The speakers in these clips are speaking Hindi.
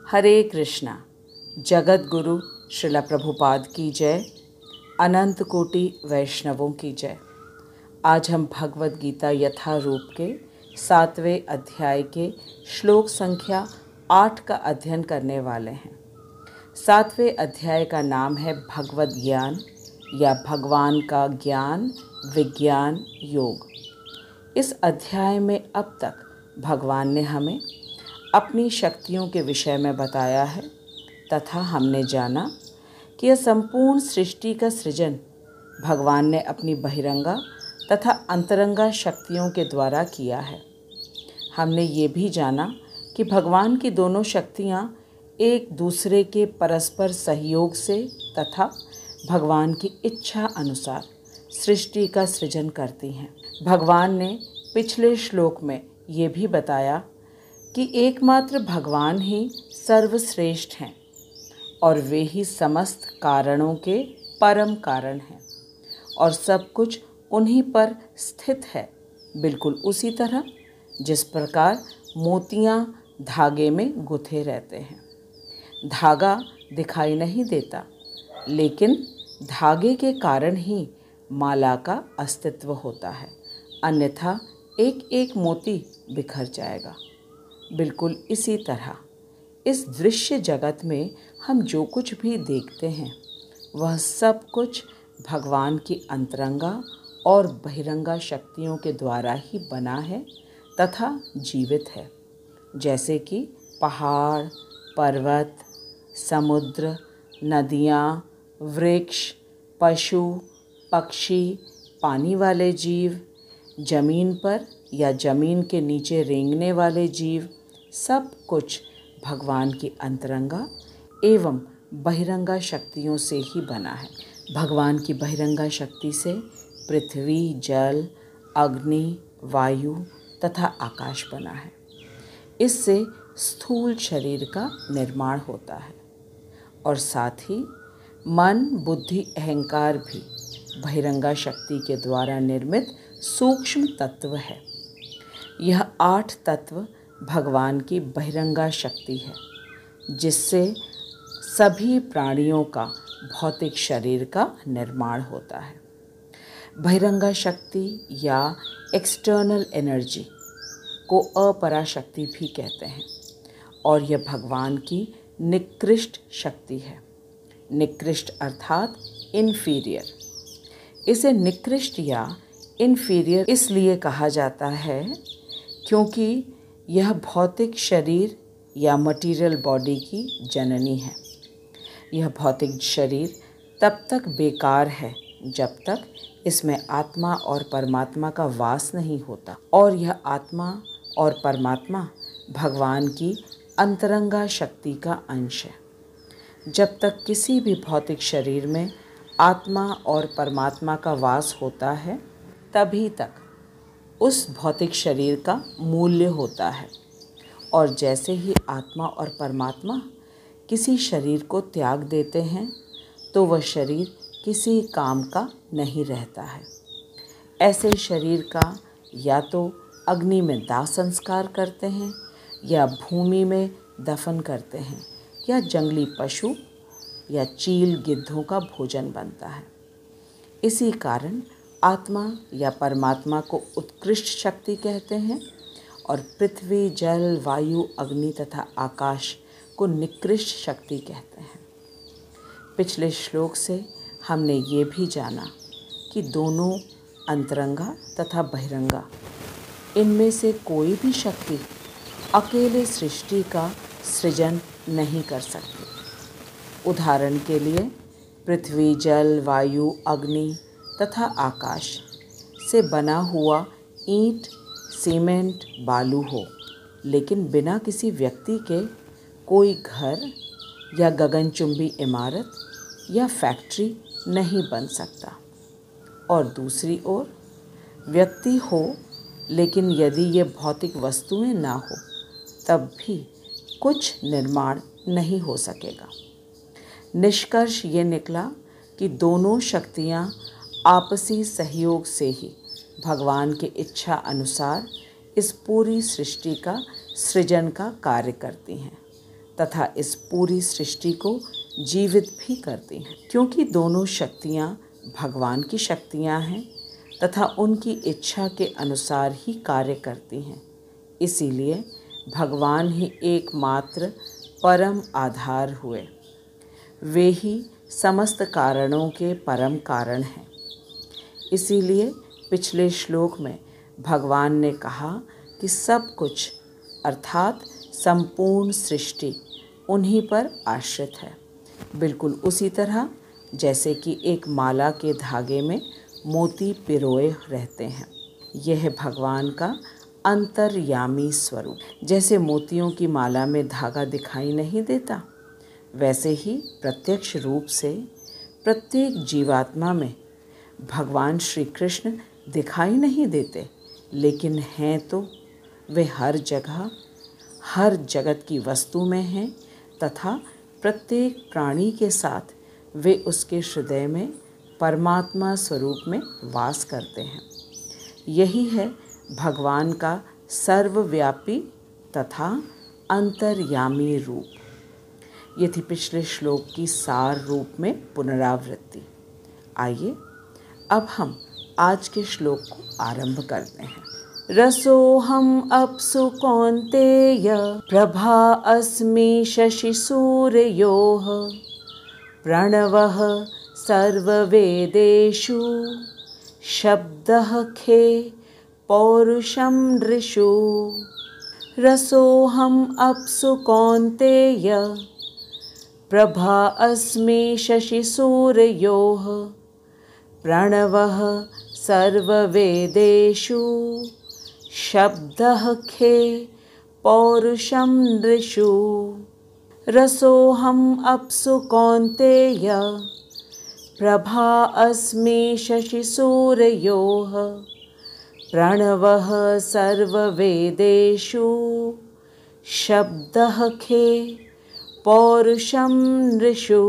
हरे कृष्णा। जगत गुरु श्रील प्रभुपाद की जय। अनंत कोटि वैष्णवों की जय। आज हम भगवद गीता यथारूप के 7वें अध्याय के श्लोक संख्या 8 का अध्ययन करने वाले हैं। 7वें अध्याय का नाम है भगवद ज्ञान या भगवान का ज्ञान विज्ञान योग। इस अध्याय में अब तक भगवान ने हमें अपनी शक्तियों के विषय में बताया है तथा हमने जाना कि यह संपूर्ण सृष्टि का सृजन भगवान ने अपनी बहिरंगा तथा अंतरंगा शक्तियों के द्वारा किया है। हमने ये भी जाना कि भगवान की दोनों शक्तियाँ एक दूसरे के परस्पर सहयोग से तथा भगवान की इच्छा अनुसार सृष्टि का सृजन करती हैं। भगवान ने पिछले श्लोक में ये भी बताया कि एकमात्र भगवान ही सर्वश्रेष्ठ हैं और वे ही समस्त कारणों के परम कारण हैं और सब कुछ उन्हीं पर स्थित है, बिल्कुल उसी तरह जिस प्रकार मोतियां धागे में गुथे रहते हैं। धागा दिखाई नहीं देता, लेकिन धागे के कारण ही माला का अस्तित्व होता है, अन्यथा एक एक मोती बिखर जाएगा। बिल्कुल इसी तरह इस दृश्य जगत में हम जो कुछ भी देखते हैं वह सब कुछ भगवान की अंतरंगा और बहिरंगा शक्तियों के द्वारा ही बना है तथा जीवित है। जैसे कि पहाड़, पर्वत, समुद्र, नदियाँ, वृक्ष, पशु, पक्षी, पानी वाले जीव, जमीन पर या जमीन के नीचे रेंगने वाले जीव, सब कुछ भगवान की अंतरंगा एवं बहिरंगा शक्तियों से ही बना है। भगवान की बहिरंगा शक्ति से पृथ्वी, जल, अग्नि, वायु तथा आकाश बना है। इससे स्थूल शरीर का निर्माण होता है और साथ ही मन, बुद्धि, अहंकार भी बहिरंगा शक्ति के द्वारा निर्मित सूक्ष्म तत्व है। यह 8 तत्व भगवान की बहिरंगा शक्ति है, जिससे सभी प्राणियों का भौतिक शरीर का निर्माण होता है। बहिरंगा शक्ति या एक्सटर्नल एनर्जी को अपराशक्ति भी कहते हैं और यह भगवान की निकृष्ट शक्ति है। निकृष्ट अर्थात इन्फीरियर। इसे निकृष्ट या इन्फीरियर इसलिए कहा जाता है क्योंकि यह भौतिक शरीर या मटीरियल बॉडी की जननी है। यह भौतिक शरीर तब तक बेकार है जब तक इसमें आत्मा और परमात्मा का वास नहीं होता, और यह आत्मा और परमात्मा भगवान की अंतरंगा शक्ति का अंश है। जब तक किसी भी भौतिक शरीर में आत्मा और परमात्मा का वास होता है, तभी तक उस भौतिक शरीर का मूल्य होता है, और जैसे ही आत्मा और परमात्मा किसी शरीर को त्याग देते हैं तो वह शरीर किसी काम का नहीं रहता है। ऐसे शरीर का या तो अग्नि में दाह संस्कार करते हैं या भूमि में दफन करते हैं या जंगली पशु या चील गिद्धों का भोजन बनता है। इसी कारण आत्मा या परमात्मा को उत्कृष्ट शक्ति कहते हैं और पृथ्वी, जल, वायु, अग्नि तथा आकाश को निकृष्ट शक्ति कहते हैं। पिछले श्लोक से हमने ये भी जाना कि दोनों अंतरंगा तथा बहिरंगा, इनमें से कोई भी शक्ति अकेले सृष्टि का सृजन नहीं कर सकती। उदाहरण के लिए पृथ्वी, जल, वायु, अग्नि तथा आकाश से बना हुआ ईंट, सीमेंट, बालू हो, लेकिन बिना किसी व्यक्ति के कोई घर या गगनचुंबी इमारत या फैक्ट्री नहीं बन सकता। और दूसरी ओर व्यक्ति हो, लेकिन यदि ये भौतिक वस्तुएं ना हो तब भी कुछ निर्माण नहीं हो सकेगा। निष्कर्ष ये निकला कि दोनों शक्तियाँ आपसी सहयोग से ही भगवान की इच्छा अनुसार इस पूरी सृष्टि का सृजन का कार्य करती हैं। तथा इस पूरी सृष्टि को जीवित भी करती हैं, क्योंकि दोनों शक्तियाँ भगवान की शक्तियाँ हैं तथा उनकी इच्छा के अनुसार ही कार्य करती हैं। इसीलिए भगवान ही एकमात्र परम आधार हुए। वे ही समस्त कारणों के परम कारण हैं। इसीलिए पिछले श्लोक में भगवान ने कहा कि सब कुछ अर्थात संपूर्ण सृष्टि उन्हीं पर आश्रित है। बिल्कुल उसी तरह जैसे कि एक माला के धागे में मोती पिरोए रहते हैं। यह भगवान का अंतर्यामी स्वरूप। जैसे मोतियों की माला में धागा दिखाई नहीं देता, वैसे ही प्रत्यक्ष रूप से प्रत्येक जीवात्मा में भगवान श्री कृष्ण दिखाई नहीं देते, लेकिन हैं तो वे हर जगह हर जगत की वस्तु में हैं तथा प्रत्येक प्राणी के साथ वे उसके हृदय में परमात्मा स्वरूप में वास करते हैं। यही है भगवान का सर्वव्यापी तथा अंतर्यामी रूप। ये थी पिछले श्लोक की सार रूप में पुनरावृत्ति। आइए अब हम आज के श्लोक को आरंभ करते हैं। रसोहम अप्सु कौन्तेय प्रभा अस्मि शशि सूर्योः प्रणवः सर्ववेदेषु शब्दः खे पौरुषं नृषु। रसोहम अप्सु कौन्तेय प्रभा अस्मि शशि सूर्योः प्रणवः सर्ववेदेषु शब्दः खे पौरुषं नृषु। रसोहम अप्सु कौन्तेय प्रभा अस्मि शशि सूर्योः प्रणवः सर्ववेदेषु शब्दः खे पौरुषं नृषु।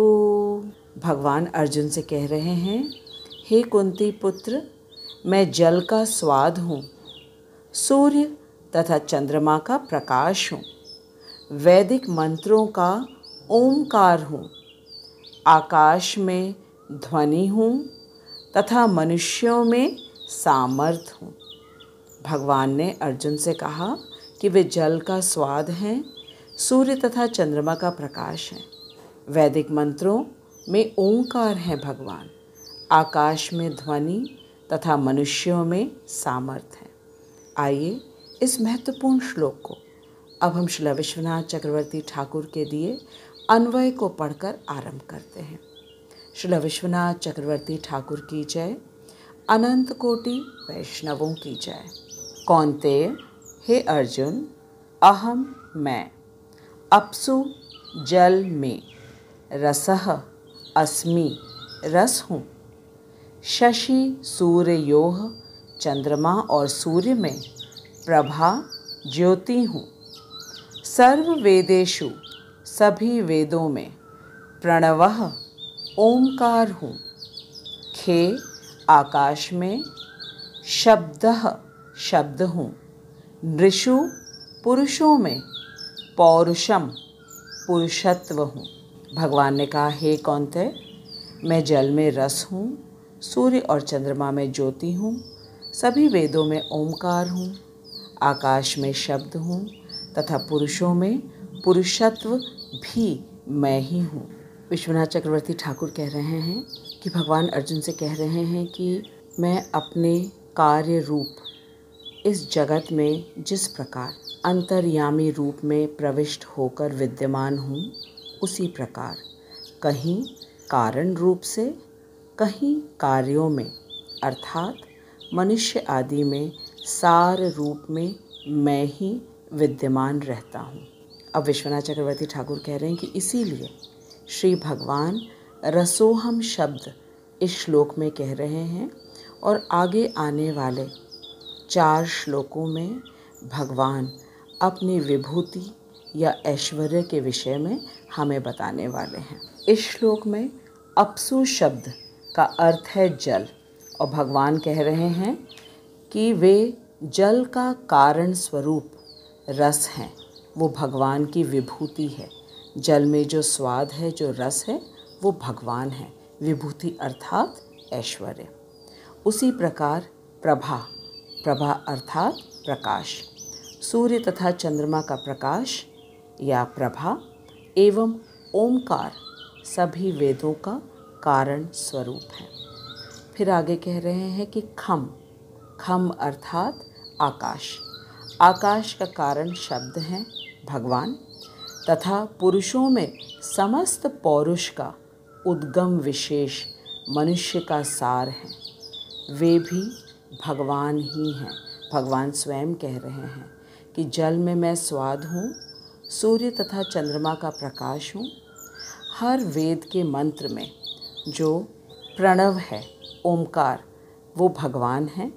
भगवान अर्जुन से कह रहे हैं, हे कुंती पुत्र, मैं जल का स्वाद हूँ, सूर्य तथा चंद्रमा का प्रकाश हूँ, वैदिक मंत्रों का ओंकार हूँ, आकाश में ध्वनि हूँ तथा मनुष्यों में सामर्थ हूँ। भगवान ने अर्जुन से कहा कि वे जल का स्वाद हैं, सूर्य तथा चंद्रमा का प्रकाश हैं, वैदिक मंत्रों में ओंकार हैं भगवान, आकाश में ध्वनि तथा मनुष्यों में सामर्थ है। आइए इस महत्वपूर्ण श्लोक को अब हम श्रील विश्वनाथ चक्रवर्ती ठाकुर के दिए अन्वय को पढ़कर आरंभ करते हैं। श्रील विश्वनाथ चक्रवर्ती ठाकुर की जय, अनंत कोटि वैष्णवों की जय। कौन्तेय, हे अर्जुन, अहम मैं, अप्सु जल में, रसः अस्मि रस हूँ, शशि सूर्योः चंद्रमा और सूर्य में, प्रभा ज्योति हूँ, सर्व वेदेषु सभी वेदों में, प्रणवः ओंकार हूँ, खे आकाश में, शब्दः शब्द हूँ, नृषु पुरुषों में, पौरुषम पुरुषत्व हूँ। भगवान ने कहा, हे कौन्तेय, मैं जल में रस हूँ, सूर्य और चंद्रमा में ज्योति हूँ, सभी वेदों में ओंकार हूँ, आकाश में शब्द हूँ तथा पुरुषों में पुरुषत्व भी मैं ही हूँ। विश्वनाथ चक्रवर्ती ठाकुर कह रहे हैं कि भगवान अर्जुन से कह रहे हैं कि मैं अपने कार्य रूप इस जगत में जिस प्रकार अंतर्यामी रूप में प्रविष्ट होकर विद्यमान हूँ, उसी प्रकार कहीं कारण रूप से, कहीं कार्यों में अर्थात मनुष्य आदि में सार रूप में मैं ही विद्यमान रहता हूँ। अब विश्वनाथ चक्रवर्ती ठाकुर कह रहे हैं कि इसीलिए श्री भगवान रसोहम शब्द इस श्लोक में कह रहे हैं और आगे आने वाले 4 श्लोकों में भगवान अपनी विभूति या ऐश्वर्य के विषय में हमें बताने वाले हैं। इस श्लोक में अप्सु शब्द का अर्थ है जल, और भगवान कह रहे हैं कि वे जल का कारण स्वरूप रस हैं, वो भगवान की विभूति है, जल में जो स्वाद है, जो रस है, वो भगवान है, विभूति अर्थात ऐश्वर्य। उसी प्रकार प्रभा, प्रभा अर्थात प्रकाश, सूर्य तथा चंद्रमा का प्रकाश या प्रभा एवं ओमकार सभी वेदों का कारण स्वरूप है। फिर आगे कह रहे हैं कि खम, खम अर्थात आकाश, आकाश का कारण शब्द हैं भगवान तथा पुरुषों में समस्त पौरुष का उद्गम विशेष मनुष्य का सार हैं, वे भी भगवान ही हैं। भगवान स्वयं कह रहे हैं कि जल में मैं स्वाद हूँ, सूर्य तथा चंद्रमा का प्रकाश हूँ। हर वेद के मंत्र में जो प्रणव है, ओमकार, वो भगवान है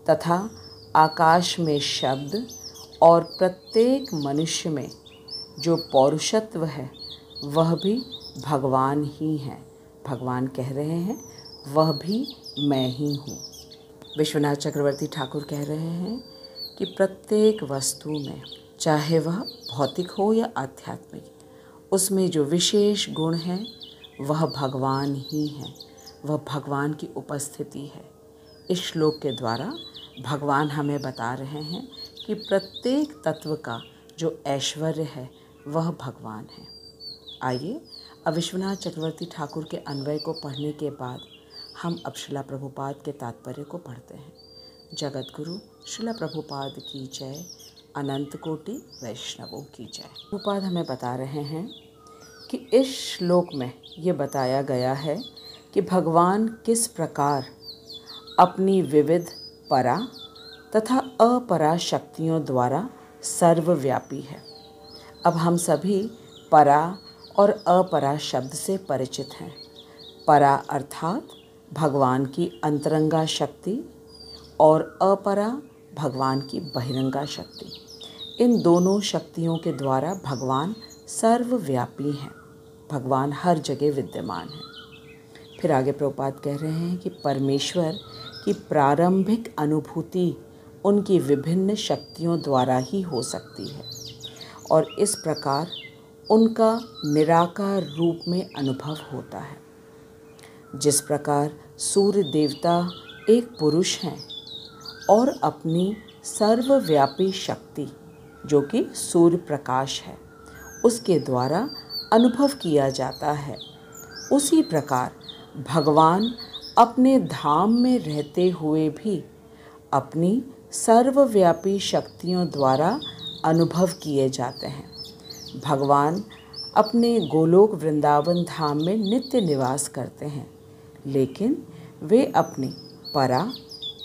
तथा आकाश में शब्द और प्रत्येक मनुष्य में जो पौरुषत्व है वह भी भगवान ही है। भगवान कह रहे हैं वह भी मैं ही हूँ। विश्वनाथ चक्रवर्ती ठाकुर कह रहे हैं कि प्रत्येक वस्तु में, चाहे वह भौतिक हो या आध्यात्मिक, उसमें जो विशेष गुण हैं वह भगवान ही है, वह भगवान की उपस्थिति है। इस श्लोक के द्वारा भगवान हमें बता रहे हैं कि प्रत्येक तत्व का जो ऐश्वर्य है वह भगवान है। आइए अब विश्वनाथ चक्रवर्ती ठाकुर के अन्वय को पढ़ने के बाद हम अब श्रीला प्रभुपाद के तात्पर्य को पढ़ते हैं। जगत गुरु श्रीला प्रभुपाद की जय, अनंत कोटि वैष्णवों की जय। प्रभुपाद हमें बता रहे हैं कि इस श्लोक में ये बताया गया है कि भगवान किस प्रकार अपनी विविध परा तथा अपरा शक्तियों द्वारा सर्वव्यापी है। अब हम सभी परा और अपरा शब्द से परिचित हैं। परा अर्थात भगवान की अंतरंगा शक्ति और अपरा भगवान की बहिरंगा शक्ति। इन दोनों शक्तियों के द्वारा भगवान सर्वव्यापी हैं, भगवान हर जगह विद्यमान है। फिर आगे प्रभुपाद कह रहे हैं कि परमेश्वर की प्रारंभिक अनुभूति उनकी विभिन्न शक्तियों द्वारा ही हो सकती है और इस प्रकार उनका निराकार रूप में अनुभव होता है। जिस प्रकार सूर्य देवता एक पुरुष हैं और अपनी सर्वव्यापी शक्ति जो कि सूर्य प्रकाश है उसके द्वारा अनुभव किया जाता है, उसी प्रकार भगवान अपने धाम में रहते हुए भी अपनी सर्वव्यापी शक्तियों द्वारा अनुभव किए जाते हैं। भगवान अपने गोलोक वृंदावन धाम में नित्य निवास करते हैं, लेकिन वे अपनी परा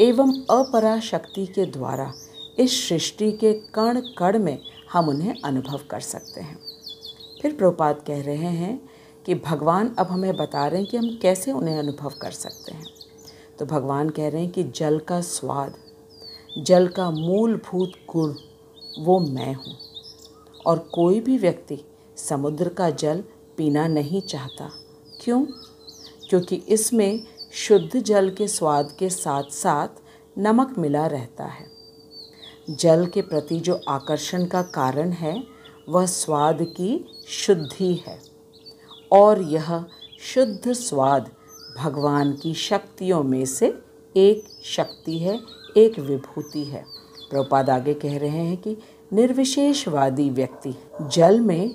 एवं अपरा शक्ति के द्वारा इस सृष्टि के कण कण में हम उन्हें अनुभव कर सकते हैं। फिर प्रभुपाद कह रहे हैं कि भगवान अब हमें बता रहे हैं कि हम कैसे उन्हें अनुभव कर सकते हैं। तो भगवान कह रहे हैं कि जल का स्वाद, जल का मूलभूत गुण वो मैं हूँ और कोई भी व्यक्ति समुद्र का जल पीना नहीं चाहता। क्यों? क्योंकि इसमें शुद्ध जल के स्वाद के साथ साथ नमक मिला रहता है। जल के प्रति जो आकर्षण का कारण है वह स्वाद की शुद्धि है और यह शुद्ध स्वाद भगवान की शक्तियों में से एक शक्ति है, एक विभूति है। प्रभुपाद आगे कह रहे हैं कि निर्विशेषवादी व्यक्ति जल में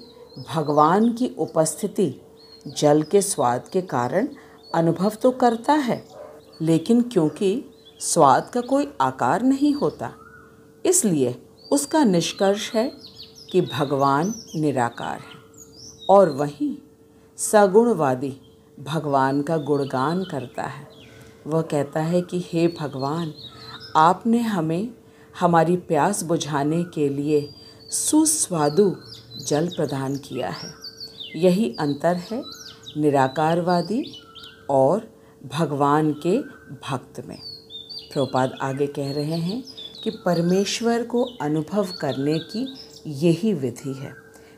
भगवान की उपस्थिति जल के स्वाद के कारण अनुभव तो करता है, लेकिन क्योंकि स्वाद का कोई आकार नहीं होता, इसलिए उसका निष्कर्ष है कि भगवान निराकार है। और वहीं सगुणवादी भगवान का गुणगान करता है। वह कहता है कि हे भगवान, आपने हमें हमारी प्यास बुझाने के लिए सुस्वादु जल प्रदान किया है। यही अंतर है निराकारवादी और भगवान के भक्त में। प्रभुपाद आगे कह रहे हैं कि परमेश्वर को अनुभव करने की यही विधि है।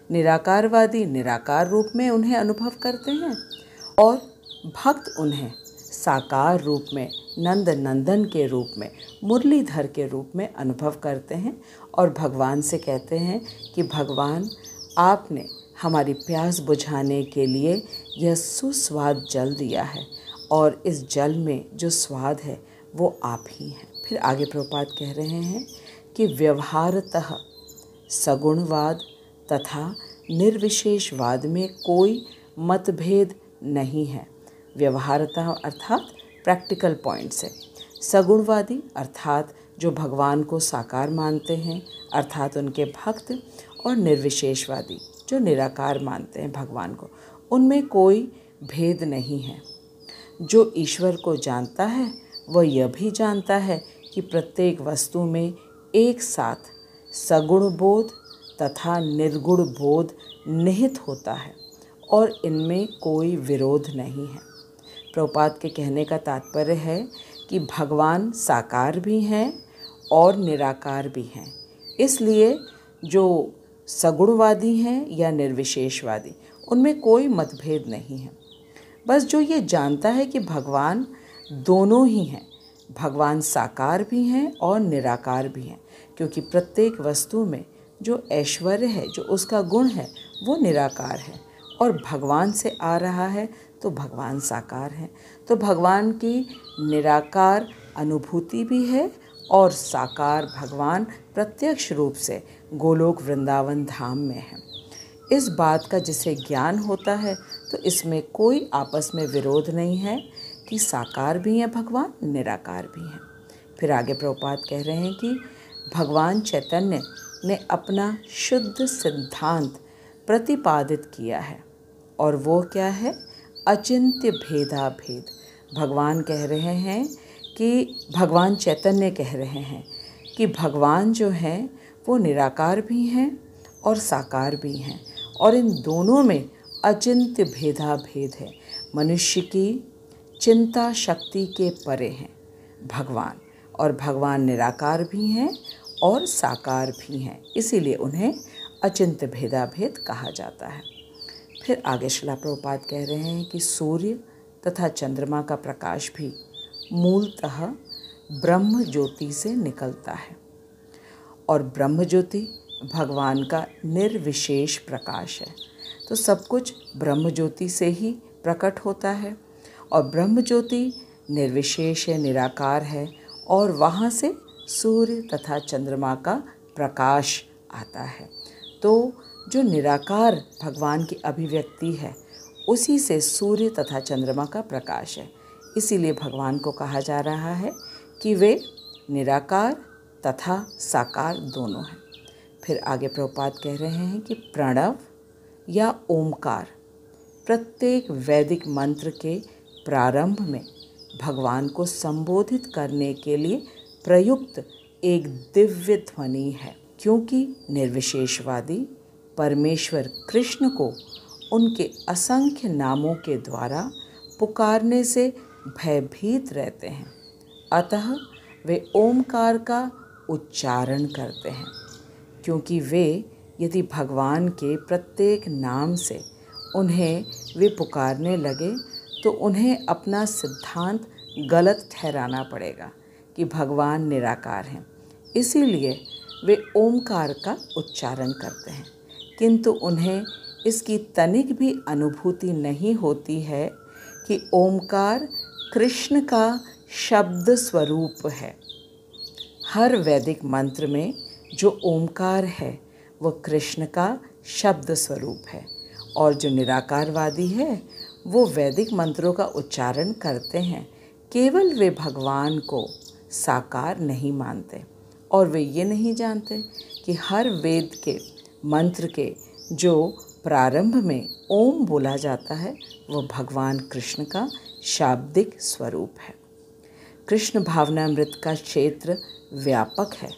निराकारवादी निराकार रूप में उन्हें अनुभव करते हैं और भक्त उन्हें साकार रूप में, नंद नंदन के रूप में, मुरलीधर के रूप में अनुभव करते हैं और भगवान से कहते हैं कि भगवान, आपने हमारी प्यास बुझाने के लिए यह सुस्वाद जल दिया है और इस जल में जो स्वाद है वो आप ही हैं। फिर आगे प्रभुपाद कह रहे हैं कि व्यवहारतः सगुणवाद तथा निर्विशेषवाद में कोई मतभेद नहीं है। व्यवहारतः अर्थात प्रैक्टिकल पॉइंट से, सगुणवादी अर्थात जो भगवान को साकार मानते हैं अर्थात उनके भक्त, और निर्विशेषवादी जो निराकार मानते हैं भगवान को, उनमें कोई भेद नहीं है। जो ईश्वर को जानता है वह यह भी जानता है कि प्रत्येक वस्तु में एक साथ सगुण बोध तथा निर्गुण बोध निहित होता है और इनमें कोई विरोध नहीं है। प्रभुपाद के कहने का तात्पर्य है कि भगवान साकार भी हैं और निराकार भी हैं, इसलिए जो सगुणवादी हैं या निर्विशेषवादी उनमें कोई मतभेद नहीं है। बस जो ये जानता है कि भगवान दोनों ही हैं, भगवान साकार भी हैं और निराकार भी हैं, क्योंकि प्रत्येक वस्तु में जो ऐश्वर्य है, जो उसका गुण है, वो निराकार है और भगवान से आ रहा है तो भगवान साकार है। तो भगवान की निराकार अनुभूति भी है और साकार भगवान प्रत्यक्ष रूप से गोलोक वृंदावन धाम में है। इस बात का जिसे ज्ञान होता है तो इसमें कोई आपस में विरोध नहीं है कि साकार भी हैं भगवान, निराकार भी हैं। फिर आगे प्रभुपाद कह रहे हैं कि भगवान चैतन्य ने अपना शुद्ध सिद्धांत प्रतिपादित किया है और वो क्या है? अचिंत्य भेदाभेद। भगवान कह रहे हैं कि भगवान चैतन्य कह रहे हैं कि भगवान जो हैं वो निराकार भी हैं और साकार भी हैं और इन दोनों में अचिंत्य भेदाभेद है। मनुष्य की चिंता शक्ति के परे हैं भगवान, और भगवान निराकार भी हैं और साकार भी हैं, इसीलिए उन्हें अचिंत्य भेदाभेद कहा जाता है। फिर आगे श्रील प्रभुपाद कह रहे हैं कि सूर्य तथा चंद्रमा का प्रकाश भी मूलतः ब्रह्म ज्योति से निकलता है और ब्रह्म ज्योति भगवान का निर्विशेष प्रकाश है। तो सब कुछ ब्रह्म ज्योति से ही प्रकट होता है और ब्रह्म ज्योति निर्विशेष है, निराकार है और वहाँ से सूर्य तथा चंद्रमा का प्रकाश आता है। तो जो निराकार भगवान की अभिव्यक्ति है उसी से सूर्य तथा चंद्रमा का प्रकाश है, इसीलिए भगवान को कहा जा रहा है कि वे निराकार तथा साकार दोनों हैं। फिर आगे प्रभुपाद कह रहे हैं कि प्रणव या ओमकार प्रत्येक वैदिक मंत्र के प्रारंभ में भगवान को संबोधित करने के लिए प्रयुक्त एक दिव्य ध्वनि है, क्योंकि निर्विशेषवादी परमेश्वर कृष्ण को उनके असंख्य नामों के द्वारा पुकारने से भयभीत रहते हैं, अतः वे ओमकार का उच्चारण करते हैं। क्योंकि वे यदि भगवान के प्रत्येक नाम से उन्हें वे पुकारने लगे तो उन्हें अपना सिद्धांत गलत ठहराना पड़ेगा कि भगवान निराकार हैं, इसीलिए वे ओमकार का उच्चारण करते हैं, किंतु उन्हें इसकी तनिक भी अनुभूति नहीं होती है कि ओमकार कृष्ण का शब्द स्वरूप है। हर वैदिक मंत्र में जो ओमकार है वह कृष्ण का शब्द स्वरूप है और जो निराकारवादी है वो वैदिक मंत्रों का उच्चारण करते हैं, केवल वे भगवान को साकार नहीं मानते और वे ये नहीं जानते कि हर वेद के मंत्र के जो प्रारंभ में ओम बोला जाता है वह भगवान कृष्ण का शाब्दिक स्वरूप है। कृष्ण भावनामृत का क्षेत्र व्यापक है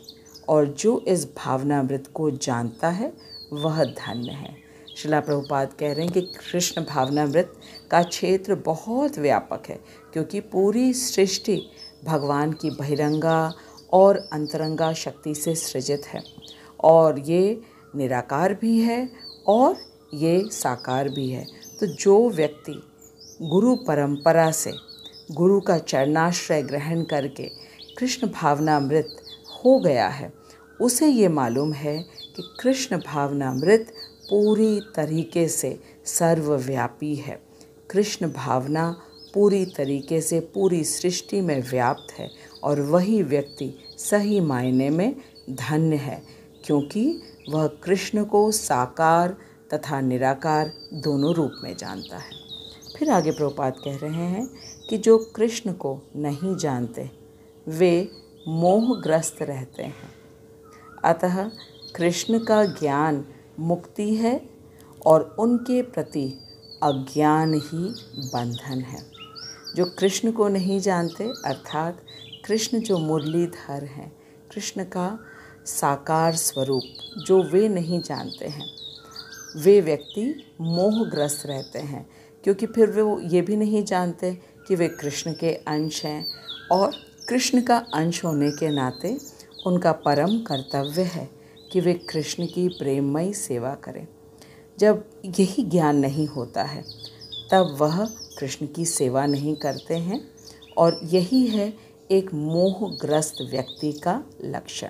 और जो इस भावनामृत को जानता है वह धन्य है। श्रील प्रभुपाद कह रहे हैं कि कृष्ण भावनामृत का क्षेत्र बहुत व्यापक है, क्योंकि पूरी सृष्टि भगवान की बहिरंगा और अंतरंगा शक्ति से सृजित है और ये निराकार भी है और ये साकार भी है। तो जो व्यक्ति गुरु परंपरा से गुरु का चरणाश्रय ग्रहण करके कृष्ण भावनामृत हो गया है, उसे ये मालूम है कि कृष्ण भावनामृत पूरी तरीके से सर्वव्यापी है। कृष्ण भावना पूरी तरीके से पूरी सृष्टि में व्याप्त है और वही व्यक्ति सही मायने में धन्य है, क्योंकि वह कृष्ण को साकार तथा निराकार दोनों रूप में जानता है। फिर आगे प्रभुपाद कह रहे हैं कि जो कृष्ण को नहीं जानते वे मोहग्रस्त रहते हैं। अतः कृष्ण का ज्ञान मुक्ति है और उनके प्रति अज्ञान ही बंधन है। जो कृष्ण को नहीं जानते अर्थात कृष्ण जो मुरलीधर हैं, कृष्ण का साकार स्वरूप जो वे नहीं जानते हैं, वे व्यक्ति मोहग्रस्त रहते हैं, क्योंकि फिर वे ये भी नहीं जानते कि वे कृष्ण के अंश हैं और कृष्ण का अंश होने के नाते उनका परम कर्तव्य है कि वे कृष्ण की प्रेममयी सेवा करें। जब यही ज्ञान नहीं होता है तब वह कृष्ण की सेवा नहीं करते हैं और यही है एक मोहग्रस्त व्यक्ति का लक्षण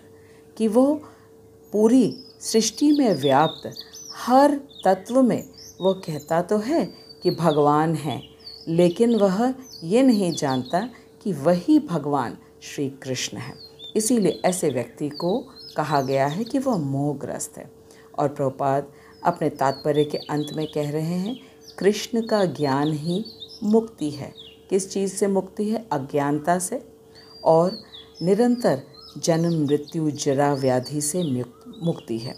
कि वो पूरी सृष्टि में व्याप्त हर तत्व में वो कहता तो है कि भगवान हैं, लेकिन वह ये नहीं जानता कि वही भगवान श्री कृष्ण है। इसीलिए ऐसे व्यक्ति को कहा गया है कि वह मोहग्रस्त है। और प्रभुपाद अपने तात्पर्य के अंत में कह रहे हैं, कृष्ण का ज्ञान ही मुक्ति है। किस चीज़ से मुक्ति है? अज्ञानता से और निरंतर जन्म मृत्यु जरा व्याधि से मुक्ति है।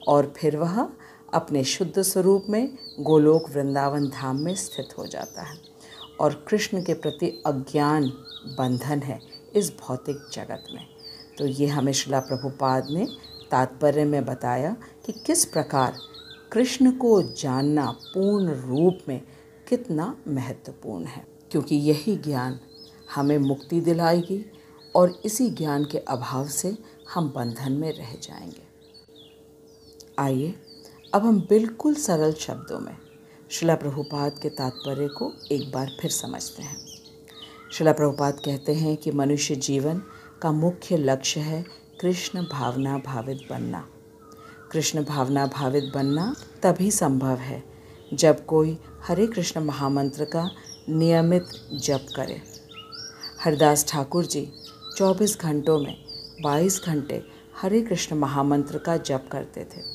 और फिर वह अपने शुद्ध स्वरूप में गोलोक वृंदावन धाम में स्थित हो जाता है और कृष्ण के प्रति अज्ञान बंधन है इस भौतिक जगत में। तो ये हमें श्रीला प्रभुपाद ने तात्पर्य में बताया कि किस प्रकार कृष्ण को जानना पूर्ण रूप में कितना महत्वपूर्ण है, क्योंकि यही ज्ञान हमें मुक्ति दिलाएगी और इसी ज्ञान के अभाव से हम बंधन में रह जाएंगे। आइए अब हम बिल्कुल सरल शब्दों में श्रीला प्रभुपाद के तात्पर्य को एक बार फिर समझते हैं। श्रीला प्रभुपाद कहते हैं कि मनुष्य जीवन का मुख्य लक्ष्य है कृष्ण भावना भावित बनना। कृष्ण भावना भावित बनना तभी संभव है जब कोई हरे कृष्ण महामंत्र का नियमित जप करे। हरदास ठाकुर जी 24 घंटों में 22 घंटे हरे कृष्ण महामंत्र का जप करते थे।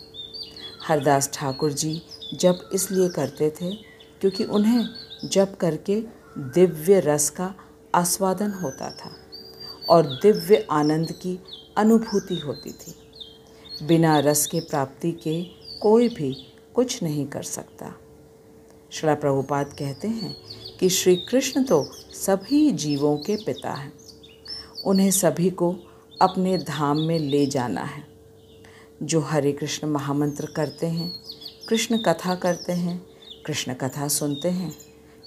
हरदास ठाकुर जी जप इसलिए करते थे क्योंकि उन्हें जप करके दिव्य रस का आस्वादन होता था और दिव्य आनंद की अनुभूति होती थी। बिना रस के प्राप्ति के कोई भी कुछ नहीं कर सकता। श्रीला प्रभुपाद कहते हैं कि श्री कृष्ण तो सभी जीवों के पिता हैं। उन्हें सभी को अपने धाम में ले जाना है। जो हरे कृष्ण महामंत्र करते हैं, कृष्ण कथा करते हैं, कृष्ण कथा सुनते हैं,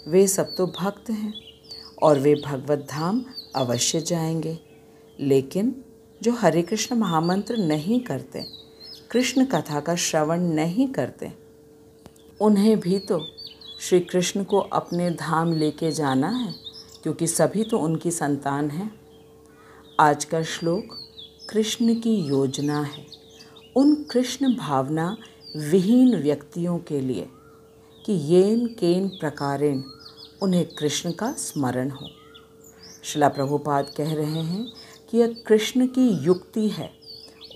वे सब तो भक्त हैं और वे भगवत धाम अवश्य जाएंगे। लेकिन जो हरे कृष्ण महामंत्र नहीं करते, कृष्ण कथा का श्रवण नहीं करते, उन्हें भी तो श्री कृष्ण को अपने धाम लेके जाना है, क्योंकि सभी तो उनकी संतान हैं। आज का श्लोक कृष्ण की योजना है उन कृष्ण भावना विहीन व्यक्तियों के लिए कि येन केन प्रकारेण उन्हें कृष्ण का स्मरण हो। श्रीला प्रभुपाद कह रहे हैं कि यह कृष्ण की युक्ति है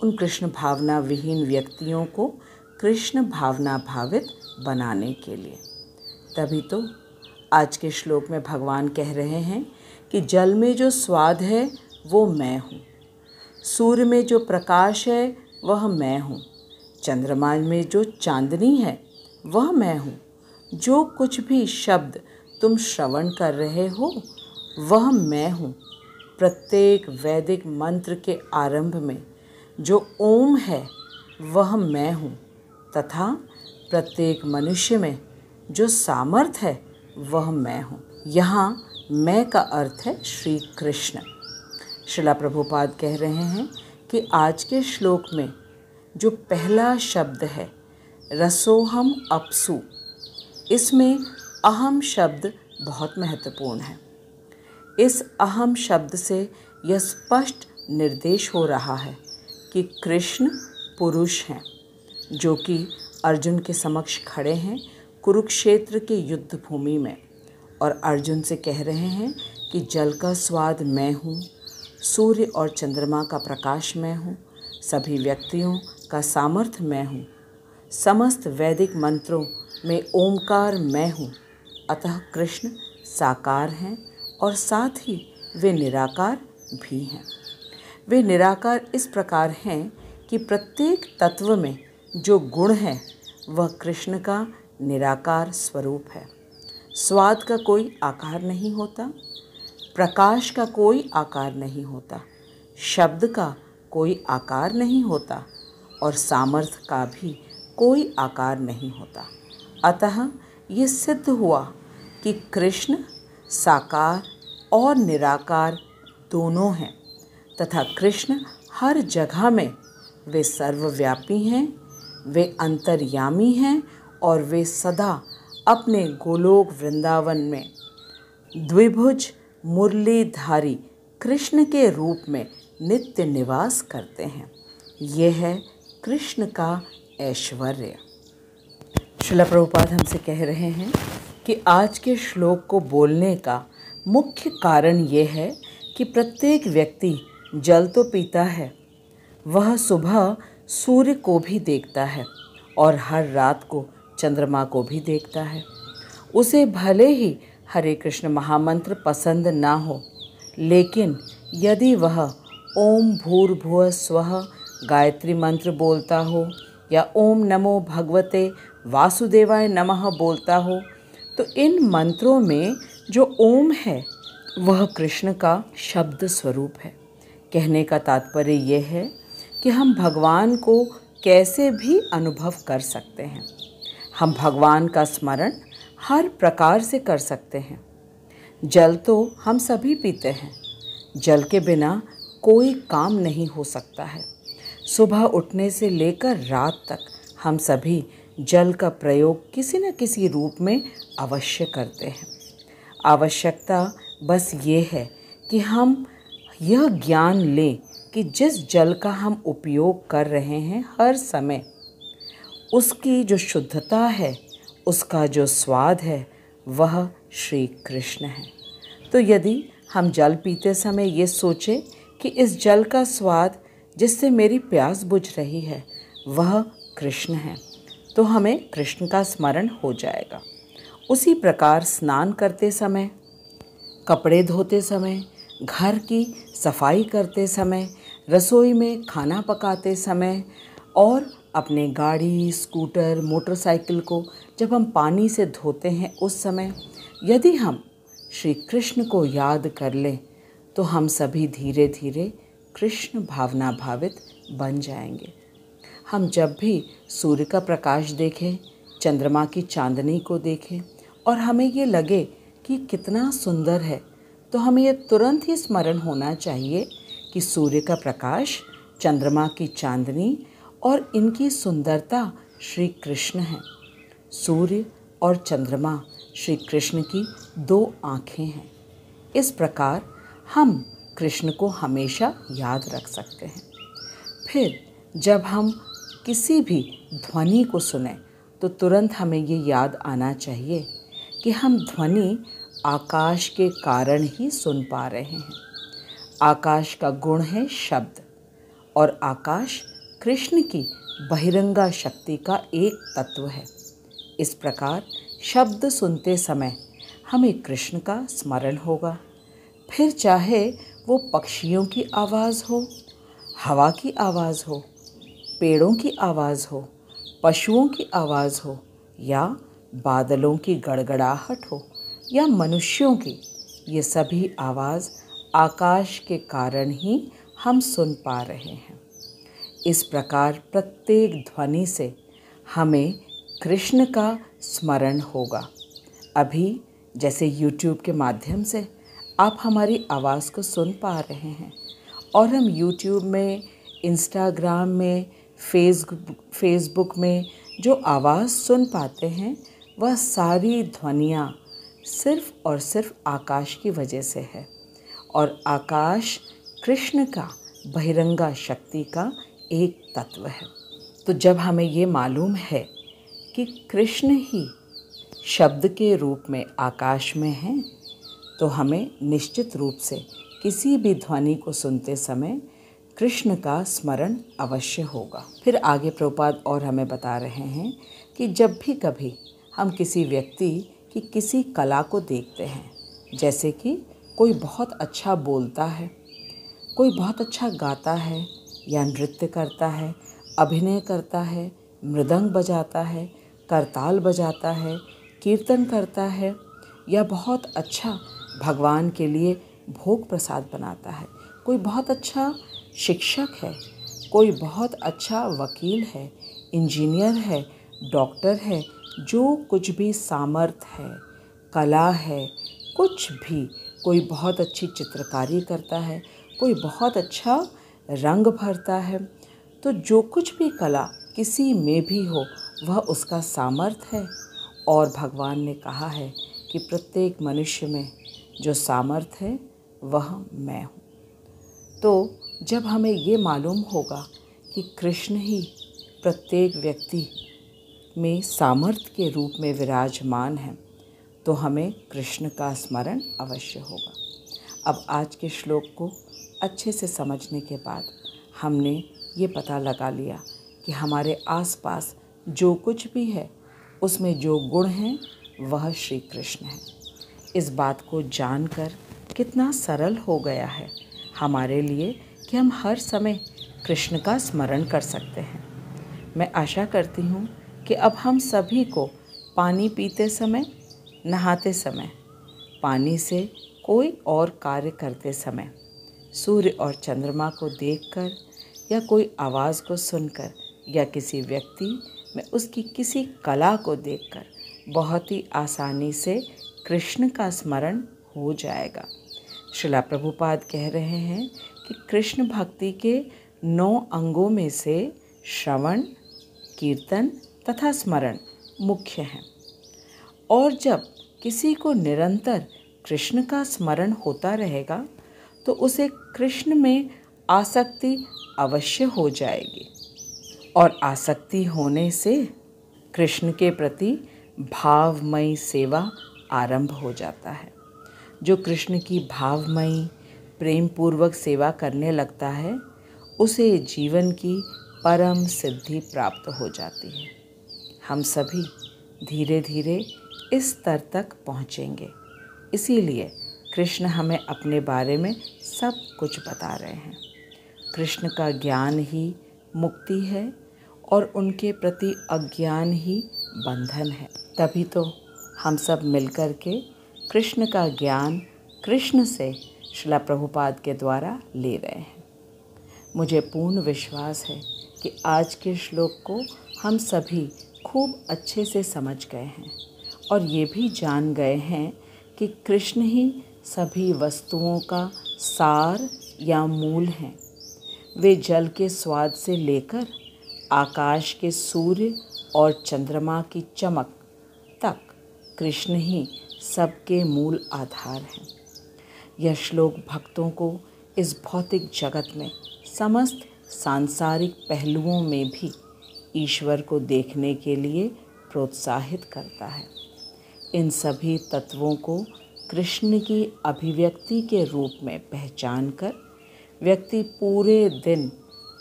उन कृष्ण भावना विहीन व्यक्तियों को कृष्ण भावना भावित बनाने के लिए। तभी तो आज के श्लोक में भगवान कह रहे हैं कि जल में जो स्वाद है वो मैं हूँ, सूर्य में जो प्रकाश है वह मैं हूँ, चंद्रमा में जो चांदनी है वह मैं हूँ, जो कुछ भी शब्द तुम श्रवण कर रहे हो वह मैं हूँ। प्रत्येक वैदिक मंत्र के आरंभ में जो ओम है वह मैं हूँ तथा प्रत्येक मनुष्य में जो सामर्थ्य है वह मैं हूँ। यहाँ मैं का अर्थ है श्री कृष्ण। श्रीला प्रभुपाद कह रहे हैं कि आज के श्लोक में जो पहला शब्द है रसोहम अपसु, इसमें अहम शब्द बहुत महत्वपूर्ण है। इस अहम शब्द से यह स्पष्ट निर्देश हो रहा है कि कृष्ण पुरुष हैं जो कि अर्जुन के समक्ष खड़े हैं कुरुक्षेत्र के युद्ध भूमि में और अर्जुन से कह रहे हैं कि जल का स्वाद मैं हूँ, सूर्य और चंद्रमा का प्रकाश मैं हूँ, सभी व्यक्तियों का सामर्थ्य मैं हूँ, समस्त वैदिक मंत्रों में ओमकार मैं हूँ। अतः कृष्ण साकार हैं और साथ ही वे निराकार भी हैं। वे निराकार इस प्रकार हैं कि प्रत्येक तत्व में जो गुण है वह कृष्ण का निराकार स्वरूप है। स्वाद का कोई आकार नहीं होता, प्रकाश का कोई आकार नहीं होता, शब्द का कोई आकार नहीं होता और सामर्थ्य का भी कोई आकार नहीं होता। अतः ये सिद्ध हुआ कि कृष्ण साकार और निराकार दोनों हैं तथा कृष्ण हर जगह में वे सर्वव्यापी हैं, वे अंतर्यामी हैं और वे सदा अपने गोलोक वृंदावन में द्विभुज मुरलीधारी कृष्ण के रूप में नित्य निवास करते हैं। यह है कृष्ण का ऐश्वर्य। श्रील प्रभुपाद हमसे कह रहे हैं कि आज के श्लोक को बोलने का मुख्य कारण यह है कि प्रत्येक व्यक्ति जल तो पीता है, वह सुबह सूर्य को भी देखता है और हर रात को चंद्रमा को भी देखता है। उसे भले ही हरे कृष्ण महामंत्र पसंद ना हो, लेकिन यदि वह ओम भूर्भुवः स्वः गायत्री मंत्र बोलता हो या ओम नमो भगवते वासुदेवाय नमः बोलता हो, तो इन मंत्रों में जो ओम है वह कृष्ण का शब्द स्वरूप है। कहने का तात्पर्य यह है कि हम भगवान को कैसे भी अनुभव कर सकते हैं। हम भगवान का स्मरण हर प्रकार से कर सकते हैं। जल तो हम सभी पीते हैं, जल के बिना कोई काम नहीं हो सकता है। सुबह उठने से लेकर रात तक हम सभी जल का प्रयोग किसी न किसी रूप में अवश्य करते हैं। आवश्यकता बस ये है कि हम यह ज्ञान लें कि जिस जल का हम उपयोग कर रहे हैं हर समय, उसकी जो शुद्धता है, उसका जो स्वाद है, वह श्री कृष्ण है। तो यदि हम जल पीते समय ये सोचें कि इस जल का स्वाद जिससे मेरी प्यास बुझ रही है वह कृष्ण है, तो हमें कृष्ण का स्मरण हो जाएगा। उसी प्रकार स्नान करते समय, कपड़े धोते समय, घर की सफाई करते समय, रसोई में खाना पकाते समय और अपने गाड़ी, स्कूटर, मोटरसाइकिल को जब हम पानी से धोते हैं उस समय यदि हम श्री कृष्ण को याद कर लें तो हम सभी धीरे धीरे कृष्ण भावना भावित बन जाएंगे। हम जब भी सूर्य का प्रकाश देखें, चंद्रमा की चांदनी को देखें और हमें ये लगे कि कितना सुंदर है, तो हमें ये तुरंत ही स्मरण होना चाहिए कि सूर्य का प्रकाश, चंद्रमा की चांदनी और इनकी सुंदरता श्री कृष्ण है। सूर्य और चंद्रमा श्री कृष्ण की दो आँखें हैं। इस प्रकार हम कृष्ण को हमेशा याद रख सकते हैं। फिर जब हम किसी भी ध्वनि को सुने तो तुरंत हमें ये याद आना चाहिए कि हम ध्वनि आकाश के कारण ही सुन पा रहे हैं। आकाश का गुण है शब्द और आकाश कृष्ण की बहिरंगा शक्ति का एक तत्व है। इस प्रकार शब्द सुनते समय हमें कृष्ण का स्मरण होगा। फिर चाहे वो पक्षियों की आवाज़ हो, हवा की आवाज़ हो, पेड़ों की आवाज़ हो, पशुओं की आवाज़ हो या बादलों की गड़गड़ाहट हो या मनुष्यों की, ये सभी आवाज़ आकाश के कारण ही हम सुन पा रहे हैं। इस प्रकार प्रत्येक ध्वनि से हमें कृष्ण का स्मरण होगा। अभी जैसे YouTube के माध्यम से आप हमारी आवाज़ को सुन पा रहे हैं और हम YouTube में, इंस्टाग्राम में, फेसबुक में जो आवाज़ सुन पाते हैं वह सारी ध्वनियाँ सिर्फ़ और सिर्फ आकाश की वजह से है और आकाश कृष्ण का बहिरंगा शक्ति का एक तत्व है। तो जब हमें ये मालूम है कि कृष्ण ही शब्द के रूप में आकाश में हैं, तो हमें निश्चित रूप से किसी भी ध्वनि को सुनते समय कृष्ण का स्मरण अवश्य होगा। फिर आगे प्रभुपाद और हमें बता रहे हैं कि जब भी कभी हम किसी व्यक्ति की किसी कला को देखते हैं, जैसे कि कोई बहुत अच्छा बोलता है, कोई बहुत अच्छा गाता है या नृत्य करता है, अभिनय करता है, मृदंग बजाता है, करताल बजाता है, कीर्तन करता है, या बहुत अच्छा भगवान के लिए भोग प्रसाद बनाता है, कोई बहुत अच्छा शिक्षक है, कोई बहुत अच्छा वकील है, इंजीनियर है, डॉक्टर है, जो कुछ भी सामर्थ्य है, कला है, कुछ भी, कोई बहुत अच्छी चित्रकारी करता है, कोई बहुत अच्छा रंग भरता है, तो जो कुछ भी कला किसी में भी हो वह उसका सामर्थ्य है। और भगवान ने कहा है कि प्रत्येक मनुष्य में जो सामर्थ्य है वह मैं हूँ। तो जब हमें ये मालूम होगा कि कृष्ण ही प्रत्येक व्यक्ति में सामर्थ्य के रूप में विराजमान है, तो हमें कृष्ण का स्मरण अवश्य होगा। अब आज के श्लोक को अच्छे से समझने के बाद हमने ये पता लगा लिया कि हमारे आसपास जो कुछ भी है उसमें जो गुण हैं वह श्री कृष्ण है। इस बात को जानकर कितना सरल हो गया है हमारे लिए कि हम हर समय कृष्ण का स्मरण कर सकते हैं। मैं आशा करती हूँ कि अब हम सभी को पानी पीते समय, नहाते समय, पानी से कोई और कार्य करते समय, सूर्य और चंद्रमा को देखकर या कोई आवाज़ को सुनकर या किसी व्यक्ति में उसकी किसी कला को देखकर बहुत ही आसानी से कृष्ण का स्मरण हो जाएगा। श्रीला प्रभुपाद कह रहे हैं कि कृष्ण भक्ति के 9 अंगों में से श्रवण, कीर्तन तथा स्मरण मुख्य हैं। और जब किसी को निरंतर कृष्ण का स्मरण होता रहेगा तो उसे कृष्ण में आसक्ति अवश्य हो जाएगी, और आसक्ति होने से कृष्ण के प्रति भावमयी सेवा आरंभ हो जाता है। जो कृष्ण की भावमयी प्रेम पूर्वक सेवा करने लगता है उसे जीवन की परम सिद्धि प्राप्त हो जाती है। हम सभी धीरे धीरे इस स्तर तक पहुँचेंगे। इसीलिए कृष्ण हमें अपने बारे में सब कुछ बता रहे हैं। कृष्ण का ज्ञान ही मुक्ति है और उनके प्रति अज्ञान ही बंधन है। तभी तो हम सब मिलकर के कृष्ण का ज्ञान कृष्ण से श्रीला प्रभुपाद के द्वारा ले रहे हैं। मुझे पूर्ण विश्वास है कि आज के श्लोक को हम सभी खूब अच्छे से समझ गए हैं और ये भी जान गए हैं कि कृष्ण ही सभी वस्तुओं का सार या मूल हैं। वे जल के स्वाद से लेकर आकाश के सूर्य और चंद्रमा की चमक तक कृष्ण ही सबके मूल आधार हैं। यह श्लोक भक्तों को इस भौतिक जगत में समस्त सांसारिक पहलुओं में भी ईश्वर को देखने के लिए प्रोत्साहित करता है। इन सभी तत्वों को कृष्ण की अभिव्यक्ति के रूप में पहचान कर व्यक्ति पूरे दिन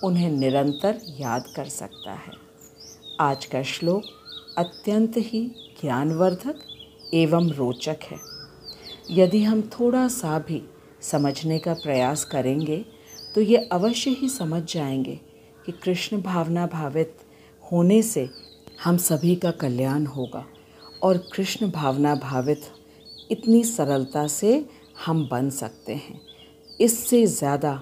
उन्हें निरंतर याद कर सकता है। आज का श्लोक अत्यंत ही ज्ञानवर्धक एवं रोचक है। यदि हम थोड़ा सा भी समझने का प्रयास करेंगे तो ये अवश्य ही समझ जाएंगे कि कृष्ण भावना भावित होने से हम सभी का कल्याण होगा और कृष्ण भावना भावित इतनी सरलता से हम बन सकते हैं। इससे ज़्यादा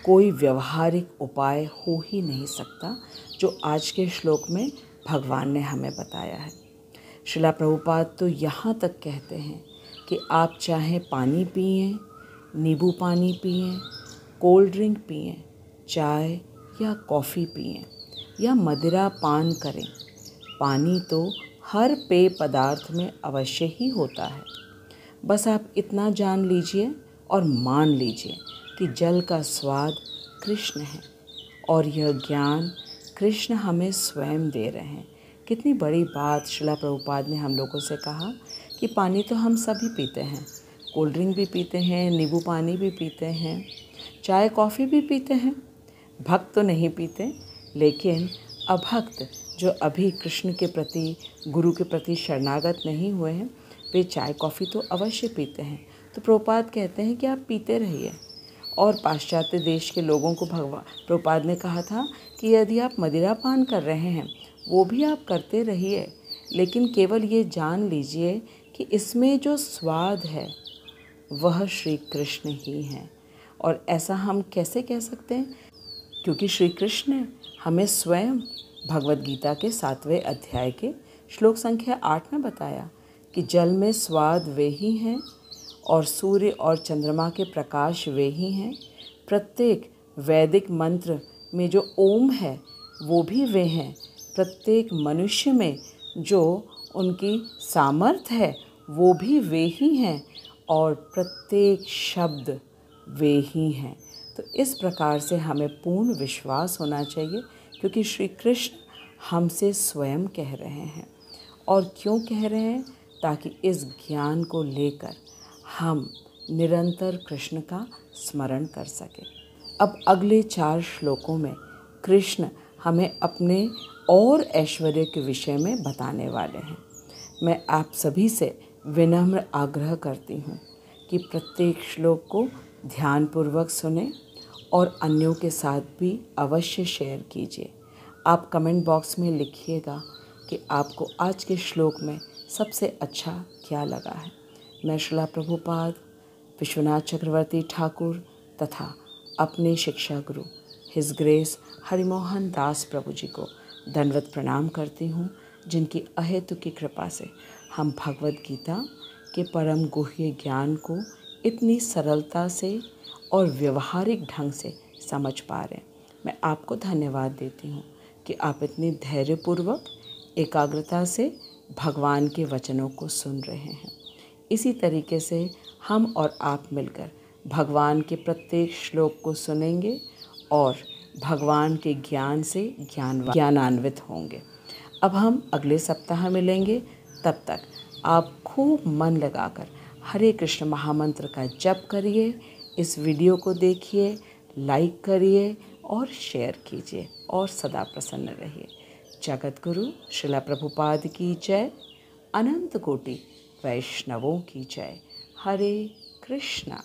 कोई व्यवहारिक उपाय हो ही नहीं सकता जो आज के श्लोक में भगवान ने हमें बताया है। श्रीला प्रभुपाद तो यहाँ तक कहते हैं कि आप चाहे पानी पिएं, नींबू पानी पिएं, कोल्ड ड्रिंक पिएं, चाय या कॉफ़ी पिएं या मदिरा पान करें, पानी तो हर पेय पदार्थ में अवश्य ही होता है। बस आप इतना जान लीजिए और मान लीजिए कि जल का स्वाद कृष्ण है और यह ज्ञान कृष्ण हमें स्वयं दे रहे हैं। कितनी बड़ी बात श्रीला प्रभुपाद ने हम लोगों से कहा कि पानी तो हम सभी पीते हैं, कोल्ड ड्रिंक भी पीते हैं, नींबू पानी भी पीते हैं, चाय कॉफ़ी भी पीते हैं। भक्त तो नहीं पीते, लेकिन अभक्त जो अभी कृष्ण के प्रति, गुरु के प्रति शरणागत नहीं हुए हैं, वे चाय कॉफ़ी तो अवश्य पीते हैं। तो प्रभुपाद कहते हैं कि आप पीते रहिए। और पाश्चात्य देश के लोगों को प्रभुपाद ने कहा था कि यदि आप मदिरा पान कर रहे हैं वो भी आप करते रहिए, लेकिन केवल ये जान लीजिए कि इसमें जो स्वाद है वह श्री कृष्ण ही हैं। और ऐसा हम कैसे कह सकते हैं? क्योंकि श्री कृष्ण ने हमें स्वयं भगवद गीता के 7वें अध्याय के श्लोक संख्या 8 में बताया कि जल में स्वाद वे ही हैं और सूर्य और चंद्रमा के प्रकाश वे ही हैं। प्रत्येक वैदिक मंत्र में जो ओम है वो भी वे हैं। प्रत्येक मनुष्य में जो उनकी सामर्थ्य है वो भी वे ही हैं और प्रत्येक शब्द वे ही हैं। तो इस प्रकार से हमें पूर्ण विश्वास होना चाहिए, क्योंकि श्री कृष्ण हमसे स्वयं कह रहे हैं। और क्यों कह रहे हैं? ताकि इस ज्ञान को लेकर हम निरंतर कृष्ण का स्मरण कर सकें। अब अगले 4 श्लोकों में कृष्ण हमें अपने और ऐश्वर्य के विषय में बताने वाले हैं। मैं आप सभी से विनम्र आग्रह करती हूँ कि प्रत्येक श्लोक को ध्यानपूर्वक सुनें और अन्यों के साथ भी अवश्य शेयर कीजिए। आप कमेंट बॉक्स में लिखिएगा कि आपको आज के श्लोक में सबसे अच्छा क्या लगा है। मैं श्रीला प्रभुपाद, विश्वनाथ चक्रवर्ती ठाकुर तथा अपने शिक्षा गुरु हिज ग्रेस हरिमोहन दास प्रभु जी को दंडवत प्रणाम करती हूँ, जिनकी अहेतु की कृपा से हम भगवद गीता के परम गुह्य ज्ञान को इतनी सरलता से और व्यवहारिक ढंग से समझ पा रहे हैं। मैं आपको धन्यवाद देती हूँ कि आप इतनी धैर्यपूर्वक, एकाग्रता से भगवान के वचनों को सुन रहे हैं। इसी तरीके से हम और आप मिलकर भगवान के प्रत्येक श्लोक को सुनेंगे और भगवान के ज्ञान से ज्ञानान्वित होंगे। अब हम अगले सप्ताह मिलेंगे। तब तक आप खूब मन लगाकर हरे कृष्ण महामंत्र का जप करिए, इस वीडियो को देखिए, लाइक करिए और शेयर कीजिए और सदा प्रसन्न रहिए। जगत गुरु श्रीला प्रभुपाद की जय। अनंत कोटि वैष्णवों की जय। हरे कृष्णा।